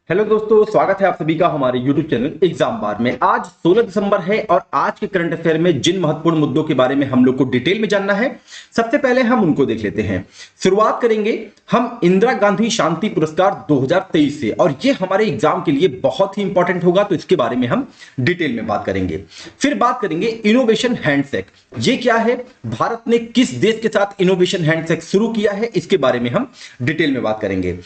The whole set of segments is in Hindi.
हेलो दोस्तों, स्वागत है आप सभी का हमारे YouTube चैनल एग्जाम बार में। आज 16 दिसंबर है और आज के करंट अफेयर में जिन महत्वपूर्ण मुद्दों के बारे में हम लोग को डिटेल में जानना है, सबसे पहले हम उनको देख लेते हैं। शुरुआत करेंगे हम इंदिरा गांधी शांति पुरस्कार 2023 से, और ये हमारे एग्जाम के लिए बहुत ही इंपॉर्टेंट होगा, तो इसके बारे में हम डिटेल में बात करेंगे। फिर बात करेंगे इनोवेशन हैंडशेक। ये क्या है, भारत ने किस देश के साथ इनोवेशन हैंडशेक शुरू किया है, इसके बारे में हम डिटेल में बात करेंगे।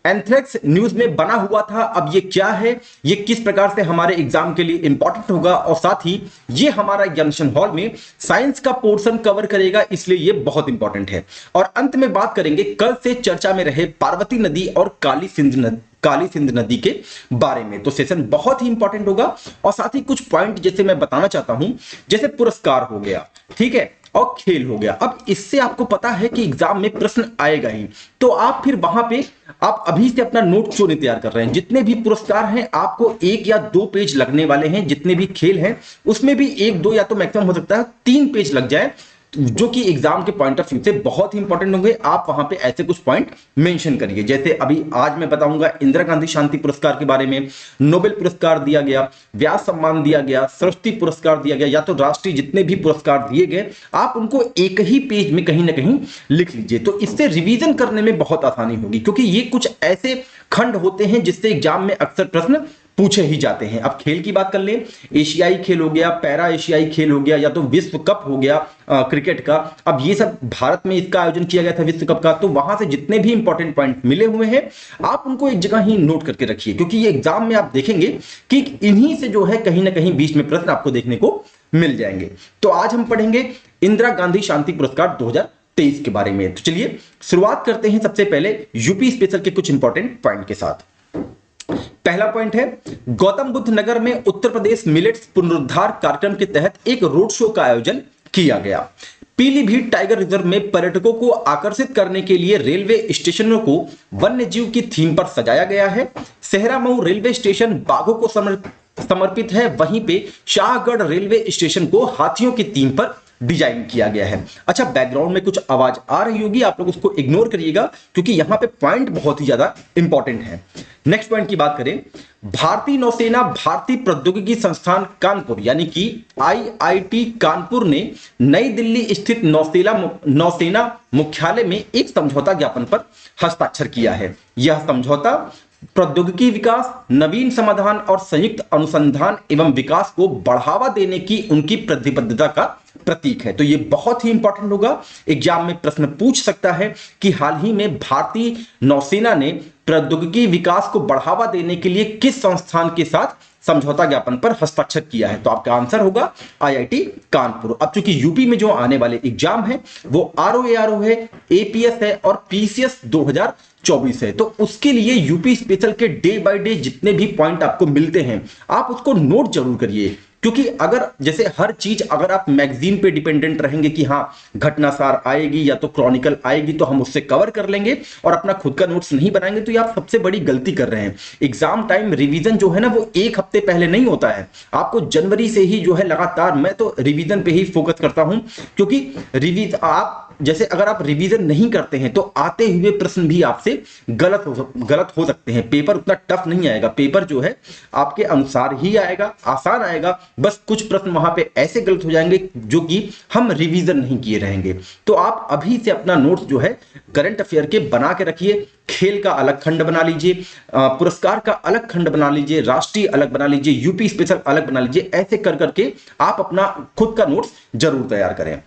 एंथ्रेक्स न्यूज में बना हुआ था, अब ये क्या है, ये किस प्रकार से हमारे एग्जाम के लिए इंपॉर्टेंट होगा, और साथ ही ये हमारा एग्जामिनेशन हॉल में साइंस का पोर्शन कवर करेगा, इसलिए ये बहुत इंपॉर्टेंट है। और अंत में बात करेंगे कल से चर्चा में रहे पार्वती नदी और काली सिंध नदी के बारे में। तो सेशन बहुत ही इंपॉर्टेंट होगा, और साथ ही कुछ पॉइंट जैसे मैं बताना चाहता हूं, जैसे पुरस्कार हो गया, ठीक है, और खेल हो गया। अब इससे आपको पता है कि एग्जाम में प्रश्न आएगा ही, तो आप फिर वहां पे आप अभी से अपना नोट क्यों नहीं तैयार कर रहे हैं। जितने भी पुरस्कार हैं आपको 1 या 2 पेज लगने वाले हैं, जितने भी खेल हैं उसमें भी 1-2 या तो मैक्सिमम हो सकता है 3 पेज लग जाए, जो कि एग्जाम के पॉइंट ऑफ व्यू से बहुत ही इंपॉर्टेंट होंगे। आप वहां पे ऐसे कुछ पॉइंट मेंशन करिए, जैसे अभी आज मैं बताऊंगा इंदिरा गांधी शांति पुरस्कार के बारे में, नोबेल पुरस्कार दिया गया, व्यास सम्मान दिया गया, सरस्वती पुरस्कार दिया गया, या तो राष्ट्रीय जितने भी पुरस्कार दिए गए, आप उनको एक ही पेज में कहीं ना कहीं लिख लीजिए, तो इससे रिवीजन करने में बहुत आसानी होगी, क्योंकि ये कुछ ऐसे खंड होते हैं जिससे एग्जाम में अक्सर प्रश्न पूछे ही जाते हैं। अब खेल की बात कर लें, एशियाई खेल हो गया, पैरा एशियाई खेल हो गया, या तो विश्व कप हो गया क्रिकेट का। अब ये सब भारत में इसका आयोजन किया गया था विश्व कप का, तो वहां से जितने भी इंपॉर्टेंट पॉइंट मिले हुए हैं आप उनको एक जगह ही नोट करके रखिए, क्योंकि ये एग्जाम में आप देखेंगे कि इन्हीं से जो है कहीं ना कहीं बीच में प्रश्न आपको देखने को मिल जाएंगे। तो आज हम पढ़ेंगे इंदिरा गांधी शांति पुरस्कार 2023 के बारे में। तो चलिए शुरुआत करते हैं सबसे पहले यूपी स्पेशल के कुछ इंपॉर्टेंट पॉइंट के साथ। पहला पॉइंट है, गौतम बुद्ध नगर में उत्तर प्रदेश मिलेट्स पुनरुद्धार कार्यक्रम के तहत एक रोड शो का आयोजन किया गया। पीलीभीत टाइगर रिजर्व में पर्यटकों को आकर्षित करने के लिए रेलवे स्टेशनों को वन्य जीव की थीम पर सजाया गया है। सेहरा मऊ रेलवे स्टेशन बाघों को समर्पित है, वहीं पे शाहगढ़ रेलवे स्टेशन को हाथियों की थीम पर डिजाइन किया गया है। अच्छा, बैकग्राउंड में कुछ आवाज आ रही होगी, आप लोग उसको इग्नोर करिएगा, क्योंकि यहां पे पॉइंट बहुत ही ज्यादा इंपॉर्टेंट है। नेक्स्ट पॉइंट की बात करें, भारतीय नौसेना भारतीय प्रौद्योगिकी संस्थान कानपुर यानी कि आईआईटी कानपुर ने नई दिल्ली स्थित नौसेना मुख्यालय में एक समझौता ज्ञापन पर हस्ताक्षर किया है। यह समझौता प्रौद्योगिकी विकास, नवीन समाधान और संयुक्त अनुसंधान एवं विकास को बढ़ावा देने की उनकी प्रतिबद्धता का प्रतीक है। तो ये बहुत ही इंपॉर्टेंट होगा, एग्जाम में प्रश्न पूछ सकता है कि हाल ही में भारतीय नौसेना ने प्रौद्योगिकी विकास को बढ़ावा देने के लिए किस संस्थान के साथ समझौता ज्ञापन पर हस्ताक्षर किया है। तो आपका आंसर होगा आईआईटी कानपुर। अब चूंकि यूपी में जो आने वाले एग्जाम है वो आरओएआरओ है, एपीएस है और पीसीएस 2024 है, तो उसके लिए यूपी स्पेशल के डे बाय डे जितने भी पॉइंट आपको मिलते हैं आप उसको नोट जरूर करिए, क्योंकि अगर जैसे हर चीज अगर आप मैगजीन पे डिपेंडेंट रहेंगे कि हाँ घटनासार आएगी या तो क्रॉनिकल आएगी तो हम उससे कवर कर लेंगे और अपना खुद का नोट्स नहीं बनाएंगे, तो ये आप सबसे बड़ी गलती कर रहे हैं। एग्जाम टाइम रिवीजन जो है ना वो 1 हफ्ते पहले नहीं होता है, आपको जनवरी से ही जो है लगातार, मैं तो रिवीजन पे ही फोकस करता हूं, क्योंकि आप जैसे अगर आप रिवीजन नहीं करते हैं तो आते हुए प्रश्न भी आपसे गलत हो सकते हैं। पेपर उतना टफ नहीं आएगा, पेपर जो है आपके अनुसार ही आएगा, आसान आएगा, बस कुछ प्रश्न वहां पे ऐसे गलत हो जाएंगे जो कि हम रिवीजन नहीं किए रहेंगे। तो आप अभी से अपना नोट्स जो है करंट अफेयर के बना के रखिए, खेल का अलग खंड बना लीजिए, पुरस्कार का अलग खंड बना लीजिए, राष्ट्रीय अलग बना लीजिए, यूपी स्पेशल अलग बना लीजिए, ऐसे कर करके आप अपना खुद का नोट्स जरूर तैयार करें।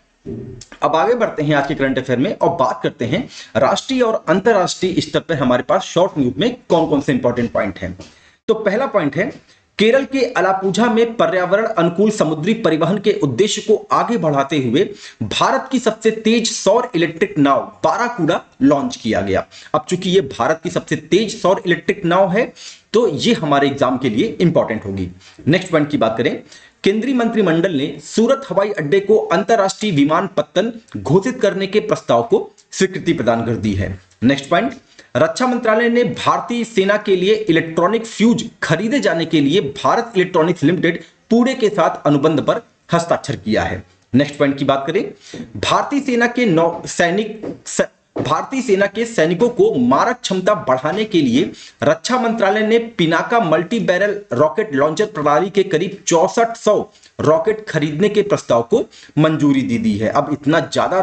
अब आगे बढ़ते हैं आज के करंट अफेयर में और बात करते हैं राष्ट्रीय और अंतरराष्ट्रीय स्तर पर हमारे पास शॉर्ट न्यूज में कौन कौन से इंपॉर्टेंट पॉइंट हैं। तो पहला पॉइंट है, केरल के अलापुझा में पर्यावरण अनुकूल समुद्री परिवहन के उद्देश्य को आगे बढ़ाते हुए भारत की सबसे तेज सौर इलेक्ट्रिक नाव बाराकूडा लॉन्च किया गया। अब चूंकि ये भारत की सबसे तेज सौर इलेक्ट्रिक नाव है तो ये हमारे एग्जाम के लिए इंपॉर्टेंट होगी। नेक्स्ट पॉइंट की बात करें, केंद्रीय मंत्रिमंडल ने सूरत हवाई अड्डे को अंतरराष्ट्रीय विमानपत्तन घोषित करने के प्रस्ताव को स्वीकृति प्रदान कर दी है। नेक्स्ट पॉइंट, रक्षा मंत्रालय ने भारतीय सेना के लिए इलेक्ट्रॉनिक फ्यूज खरीदे जाने के लिए भारत इलेक्ट्रॉनिक्स लिमिटेड पुणे के साथ अनुबंध पर हस्ताक्षर किया है। नेक्स्ट पॉइंट की बात करें, भारतीय सेना के भारतीय सेना के सैनिकों को मारक क्षमता बढ़ाने के लिए रक्षा मंत्रालय ने Pinaka multi barrel rocket launcher प्रणाली के करीब 6400 रॉकेट खरीदने के प्रस्ताव को मंजूरी दी है। अब इतना ज्यादा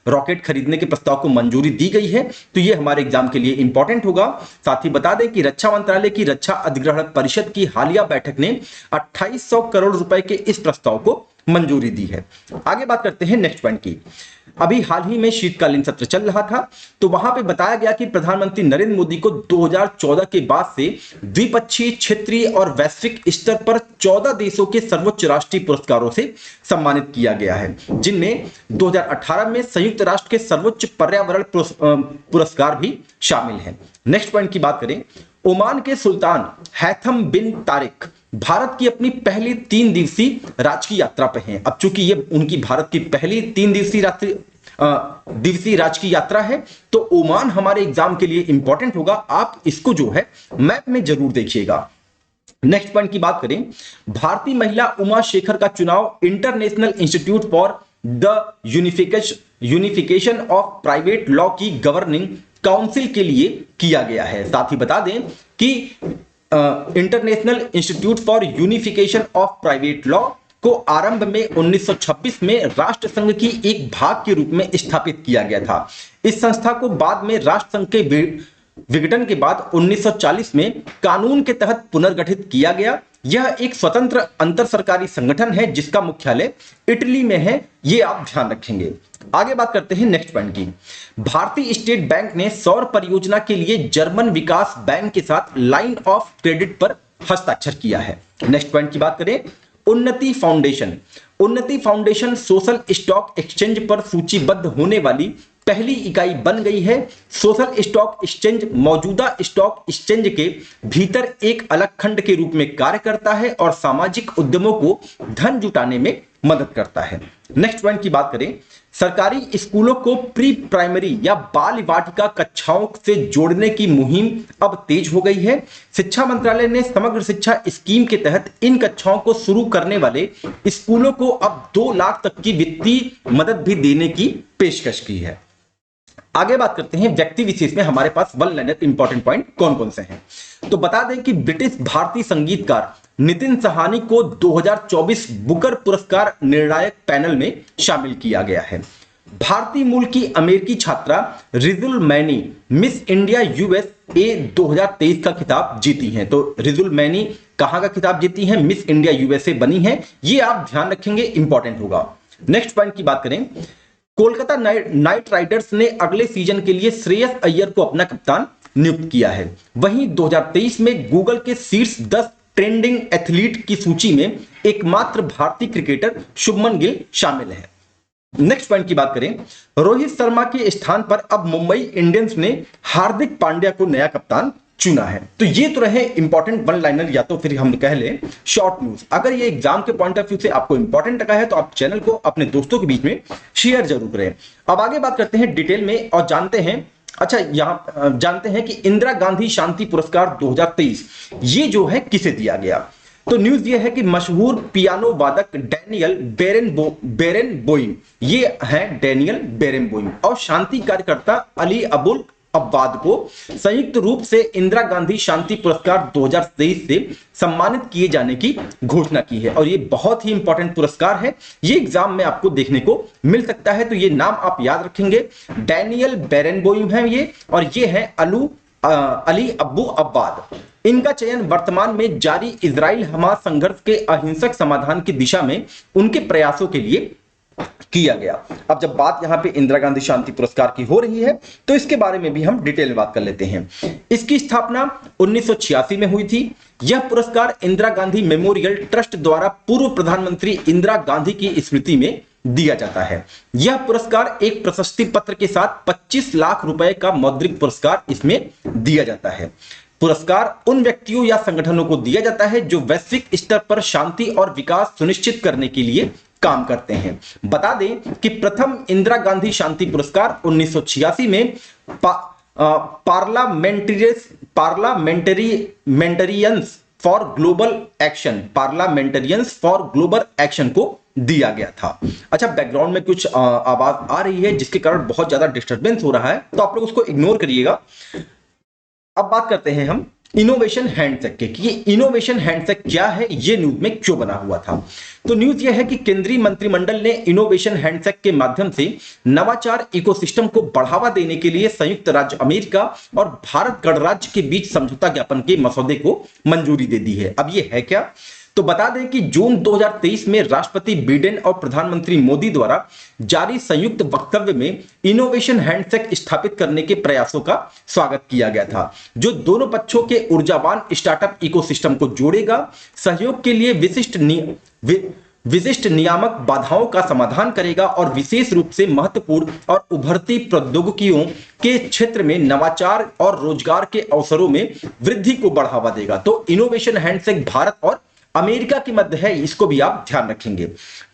रॉकेट खरीदने के प्रस्ताव को मंजूरी दी गई है, तो ये हमारे एग्जाम के लिए इंपॉर्टेंट होगा। साथ ही बता दें कि रक्षा मंत्रालय की रक्षा अधिग्रहण परिषद की हालिया बैठक ने 2800 करोड़ रुपए के इस प्रस्ताव को मंजूरी दी है। आगे बात करते हैं नेक्स्ट पॉइंट की। अभी हाल ही में शीतकालीन सत्र चल रहा था, तो वहां पे बताया गया कि प्रधानमंत्री नरेंद्र मोदी को 2014 के बाद से द्विपक्षीय, क्षेत्रीय और वैश्विक स्तर पर 14 देशों के सर्वोच्च राष्ट्रीय पुरस्कारों से सम्मानित किया गया है, जिनमें 2018 में संयुक्त राष्ट्र के सर्वोच्च पर्यावरण पुरस्कार भी शामिल है। नेक्स्ट पॉइंट की बात करें, ओमान के सुल्तान हैथम बिन तारिक भारत की अपनी पहली 3 दिवसीय राजकीय यात्रा पे हैं। अब चूंकि ये उनकी भारत की पहली 3 दिवसीय राजकीय यात्रा है, तो ओमान हमारे एग्जाम के लिए इंपॉर्टेंट होगा। आप इसको जो है मैप में जरूर देखिएगा। नेक्स्ट पॉइंट की बात करें, भारतीय महिला उमा शेखर का चुनाव international institute for the unification of private law की गवर्निंग काउंसिल के लिए किया गया है। साथ ही बता दें कि international institute for unification of private law को आरंभ में 1926 में राष्ट्र संघ की एक भाग के रूप में स्थापित किया गया था। इस संस्था को बाद में राष्ट्र संघ के विघटन के बाद 1940 में कानून के तहत पुनर्गठित किया गया। यह एक स्वतंत्र अंतर सरकारी संगठन है जिसका मुख्यालय इटली में है, ये आप ध्यान रखेंगे। आगे बात करते हैं नेक्स्ट पॉइंट की। भारतीय स्टेट बैंक ने सौर परियोजना के लिए जर्मन विकास बैंक के साथ लाइन ऑफ क्रेडिट पर हस्ताक्षर किया है। नेक्स्ट पॉइंट की बात करें, उन्नति फाउंडेशन सोशल स्टॉक एक्सचेंज पर सूचीबद्ध होने वाली पहली इकाई बन गई है। सोशल स्टॉक एक्सचेंज मौजूदा स्टॉक एक्सचेंज के भीतर एक अलग खंड के रूप में कार्य करता है और सामाजिक उद्यमों को धन जुटाने में मदद करता है। नेक्स्ट पॉइंट की बात करें, सरकारी स्कूलों को प्री प्राइमरी या बाल वाटिका कक्षाओं से जोड़ने की मुहिम अब तेज हो गई है। शिक्षा मंत्रालय ने समग्र शिक्षा स्कीम के तहत इन कक्षाओं को शुरू करने वाले स्कूलों को अब 2 लाख तक की वित्तीय मदद भी देने की पेशकश की है। आगे बात करते हैं व्यक्ति विशेष में हमारे पास वन लाइनर इंपॉर्टेंट पॉइंट कौन कौन से हैं। तो बता दें कि ब्रिटिश भारतीय संगीतकार नितिन सहानी को 2024 बुकर पुरस्कार निर्णायक पैनल में शामिल किया गया है। भारतीय मूल की अमेरिकी छात्रा Rijul many miss India USA 2023 का खिताब जीती हैं। तो रिजुल मैनी कहां का खिताब जीती हैं? मिस इंडिया यूएसए बनी है, ये आप ध्यान रखेंगे, इंपॉर्टेंट होगा। नेक्स्ट पॉइंट की बात करें, कोलकाता नाइट राइडर्स ने अगले सीजन के लिए श्रेयस अय्यर को अपना कप्तान नियुक्त किया है। वहीं 2023 में गूगल के शीर्ष 10 ट्रेंडिंग एथलीट की सूची में एकमात्र भारतीय क्रिकेटर शुभमन गिल शामिल है। नेक्स्ट पॉइंट की बात करें, रोहित शर्मा के स्थान पर अब मुंबई इंडियंस ने हार्दिक पांड्या को नया कप्तान चुना है। तो ये तो रहे इंपॉर्टेंट वन लाइनर या तो फिर हम कह लें शॉर्ट न्यूज। अगर ये एग्जाम के पॉइंट ऑफ व्यू से आपको इंपॉर्टेंट लगा है तो आप चैनल को अपने दोस्तों के बीच में शेयर जरूर करें। अब आगे बात करते हैं डिटेल में और जानते हैं, यहां जानते हैं कि इंदिरा गांधी शांति पुरस्कार 2023 ये जो है किसे दिया गया। तो न्यूज ये है कि मशहूर पियानो वादक डैनियल बेरेनबोइम, ये है डैनियल बेरेनबोइम, और शांति कार्यकर्ता अली अबुल अब्बाद को संयुक्त रूप से इंदिरा गांधी शांति पुरस्कार 2023 से सम्मानित किए जाने की घोषणा की है। और ये बहुत ही इंपॉर्टेंट पुरस्कार है, ये एग्जाम में आपको देखने को मिल सकता है। तो ये नाम आप याद रखेंगे, डैनियल बेरेनबोइम है ये, और ये है अली अब्बू अब्बाद। इनका चयन वर्तमान में जारी इजराइल हमास संघर्ष के अहिंसक समाधान की दिशा में उनके प्रयासों के लिए किया गया। अब जब बात यहां पे इंदिरा गांधी शांति पुरस्कार की हो रही है तो इसके बारे में भी हम डिटेल में बात कर लेते हैं। इसकी स्थापना 1986 में हुई थी। यह पुरस्कार इंदिरा गांधी मेमोरियल ट्रस्ट द्वारा पूर्व प्रधानमंत्री इंदिरा गांधी की स्मृति में दिया जाता है। यह पुरस्कार एक प्रशस्ति पत्र के साथ 25 लाख रुपए का मौद्रिक पुरस्कार इसमें दिया जाता है। पुरस्कार उन व्यक्तियों या संगठनों को दिया जाता है जो वैश्विक स्तर पर शांति और विकास सुनिश्चित करने के लिए काम करते हैं। बता दें कि प्रथम इंदिरा गांधी शांति पुरस्कार 1986 में पार्लामेंटेरियंस फॉर ग्लोबल एक्शन को दिया गया था। अच्छा, बैकग्राउंड में कुछ आवाज आ रही है जिसके कारण बहुत ज्यादा डिस्टरबेंस हो रहा है, तो आप लोग उसको इग्नोर करिएगा। अब बात करते हैं हम इनोवेशन हैंडसेक के, कि ये इनोवेशन हैंडसेक क्या है, ये न्यूज में क्यों बना हुआ था। तो न्यूज ये है कि केंद्रीय मंत्रिमंडल ने इनोवेशन हैंडसेक के माध्यम से नवाचार इकोसिस्टम को बढ़ावा देने के लिए संयुक्त राज्य अमेरिका और भारत गणराज्य के बीच समझौता ज्ञापन के मसौदे को मंजूरी दे दी है। अब ये है क्या, तो बता दें कि जून 2023 में राष्ट्रपति बिडेन और प्रधानमंत्री मोदी द्वारा जारी संयुक्त वक्तव्य में इनोवेशन हैंडसेक स्थापित करने के प्रयासों का स्वागत किया गया था, जो दोनों पक्षों के ऊर्जावान स्टार्टअप इकोसिस्टम को जोड़ेगा, सहयोग के लिए विशिष्ट नियामक बाधाओं का समाधान करेगा और विशेष रूप से महत्वपूर्ण और उभरती प्रौद्योगिकियों के क्षेत्र में नवाचार और रोजगार के अवसरों में वृद्धि को बढ़ावा देगा। तो इनोवेशन हैंडसेक भारत और अमेरिका के मध्य है, इसको भी आप ध्यान रखेंगे।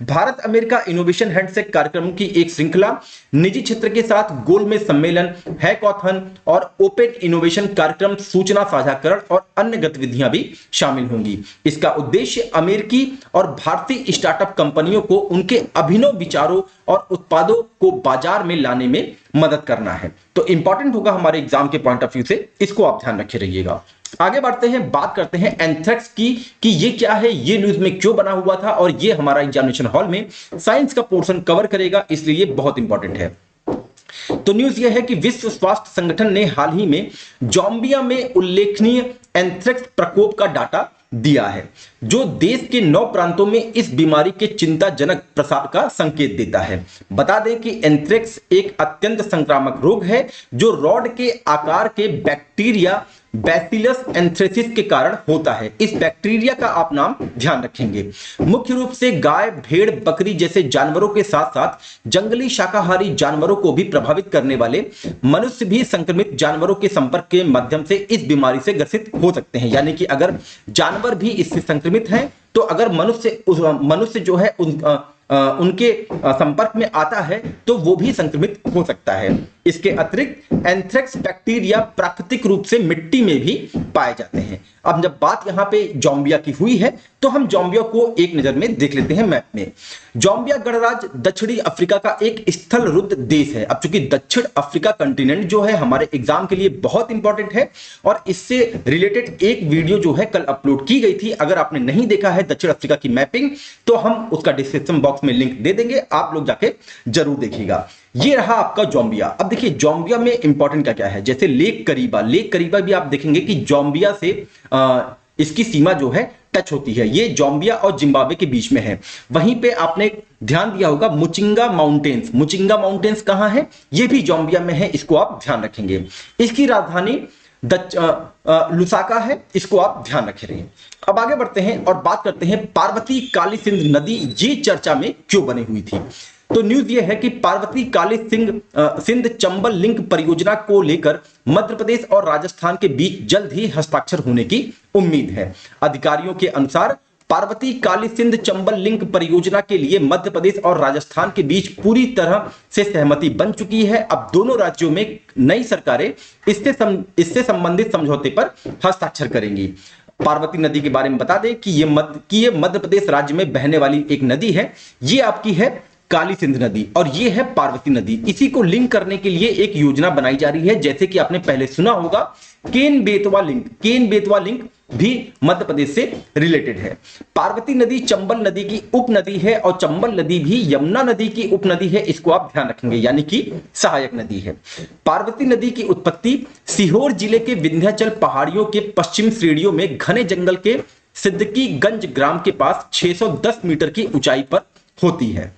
भारत अमेरिका इनोवेशन हैंडसेक कार्यक्रम की एक श्रृंखला निजी क्षेत्र के साथ गोलमेज सम्मेलन, हैकाथन और ओपन इनोवेशन कार्यक्रम, सूचना साझाकरण और अन्य गतिविधियां भी शामिल होंगी। इसका उद्देश्य अमेरिकी और भारतीय स्टार्टअप कंपनियों को उनके अभिनव विचारों और उत्पादों को बाजार में लाने में मदद करना है। तो इंपॉर्टेंट होगा हमारे एग्जाम के पॉइंट ऑफ व्यू से, इसको आप ध्यान रखे रहिएगा। आगे बढ़ते हैं, बात करते हैं एंथ्रेक्स की कि ये क्या है, ये न्यूज में क्यों बना हुआ था, और ये हमारा एग्जामिनेशन हॉल में साइंस का पोर्शन कवर करेगा, इसलिए ये बहुत इंपॉर्टेंट है। तो न्यूज ये है कि विश्व स्वास्थ्य संगठन ने हाल ही में जाम्बिया में उल्लेखनीय एंथ्रेक्स प्रकोप का डाटा दिया है, जो देश के 9 प्रांतों में इस बीमारी के चिंताजनक प्रसार का संकेत देता है। बता दें कि एंथ्रेक्स एक अत्यंत संक्रामक रोग है जो रॉड के आकार के बैक्टीरिया बैसिलस एंथ्रेसिस के कारण होता है। इस बैक्टीरिया का आप नाम ध्यान रखेंगे। मुख्य रूप से गाय, भेड़, बकरी जैसे जानवरों के साथ साथ जंगली शाकाहारी जानवरों को भी प्रभावित करने वाले मनुष्य भी संक्रमित जानवरों के संपर्क के माध्यम से इस बीमारी से ग्रसित हो सकते हैं। यानी कि अगर जानवर भी इससे संक्रमित हैं, तो अगर मनुष्य जो है उनके संपर्क में आता है तो वो भी संक्रमित हो सकता है। इसके अतिरिक्त एंथ्रेक्स बैक्टीरिया प्राकृतिक रूप से मिट्टी में भी पाए जाते हैं। अब जब बात यहाँ पे जाम्बिया की हुई है, तो हम जाम्बिया को एक नजर में देख लेते हैं मैप में। जाम्बिया गणराज्य दक्षिणी अफ्रीका का एक स्थल रुद्ध देश है। अब चूंकि दक्षिण अफ्रीका कंटिनेंट जो है हमारे एग्जाम के लिए बहुत इंपॉर्टेंट है, और इससे रिलेटेड एक वीडियो जो है कल अपलोड की गई थी। अगर आपने नहीं देखा है दक्षिण अफ्रीका की मैपिंग, तो हम उसका डिस्क्रिप्शन बॉक्स में लिंक दे देंगे, आप लोग जाके जरूर देखिएगा। ये रहा आपका जाम्बिया। अब देखिए जाम्बिया में इंपॉर्टेंट क्या क्या है, जैसे लेक करीबा भी आप देखेंगे कि जाम्बिया से इसकी सीमा जो है टच होती है। ये जाम्बिया और जिम्बाब्वे के बीच में है। वहीं पे आपने ध्यान दिया होगा मुचिंगा माउंटेन्स कहां है, ये भी जाम्बिया में है, इसको आप ध्यान रखेंगे। इसकी राजधानी लुसाका है, इसको आप ध्यान रखे रहिए। अब आगे बढ़ते हैं और बात करते हैं पार्वती काली सिंध नदी ये चर्चा में क्यों बनी हुई थी। तो न्यूज ये है कि पार्वती काली सिंध चंबल लिंक परियोजना को लेकर मध्य प्रदेश और राजस्थान के बीच जल्द ही हस्ताक्षर होने की उम्मीद है। अधिकारियों के अनुसार पार्वती काली सिंध चंबल लिंक परियोजना के लिए मध्य प्रदेश और राजस्थान के बीच पूरी तरह से सहमति बन चुकी है। अब दोनों राज्यों में नई सरकारें इससे संबंधित समझौते पर हस्ताक्षर करेंगी। पार्वती नदी के बारे में बता दें कि ये मध्य प्रदेश राज्य में बहने वाली एक नदी है। ये आपकी है काली सिंध नदी और ये है पार्वती नदी। इसी को लिंक करने के लिए एक योजना बनाई जा रही है, जैसे कि आपने पहले सुना होगा केन बेतवा लिंक भी मध्य प्रदेश से रिलेटेड है। पार्वती नदी चंबल नदी की उपनदी है और चंबल नदी भी यमुना नदी की उपनदी है, इसको आप ध्यान रखेंगे, यानी कि सहायक नदी है। पार्वती नदी की उत्पत्ति सीहोर जिले के विंध्याचल पहाड़ियों के पश्चिम श्रेणियों में घने जंगल के सिद्दीकीगंज ग्राम के पास 610 मीटर की ऊंचाई पर होती है।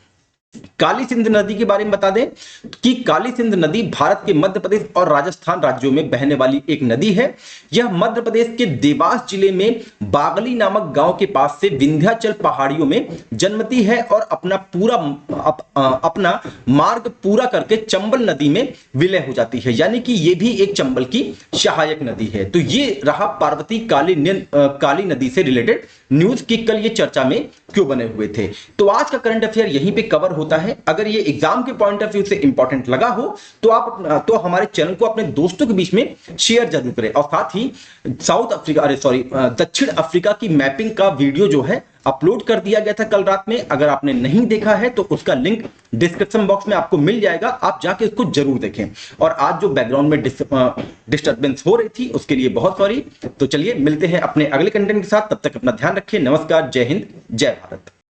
काली सिंध नदी के बारे में बता दें कि काली सिंध नदी भारत के मध्य प्रदेश और राजस्थान राज्यों में बहने वाली एक नदी है। यह मध्य प्रदेश के देवास जिले में बागली नामक गांव के पास से विंध्याचल पहाड़ियों में जन्मती है और अपना मार्ग पूरा करके चंबल नदी में विलय हो जाती है, यानी कि यह भी एक चंबल की सहायक नदी है। तो ये रहा पार्वती काली नदी से रिलेटेड न्यूज की कल ये चर्चा में क्यों बने हुए थे। तो आज का करंट अफेयर यहीं पे कवर होता है। अगर ये एग्जाम के पॉइंट ऑफ व्यू से इंपॉर्टेंट लगा हो तो हमारे चैनल को अपने दोस्तों के बीच में शेयर जरूर करें, और साथ ही दक्षिण अफ्रीका की मैपिंग का वीडियो जो है अपलोड कर दिया गया था कल रात में। अगर आपने नहीं देखा है तो उसका लिंक डिस्क्रिप्शन बॉक्स में आपको मिल जाएगा, आप जाके उसको जरूर देखें। और आज जो बैकग्राउंड में डिस्टर्बेंस हो रही थी उसके लिए बहुत सॉरी। तो चलिए मिलते हैं अपने अगले कंटेंट के साथ, तब तक अपना ध्यान रखिए। नमस्कार, जय हिंद, जय भारत।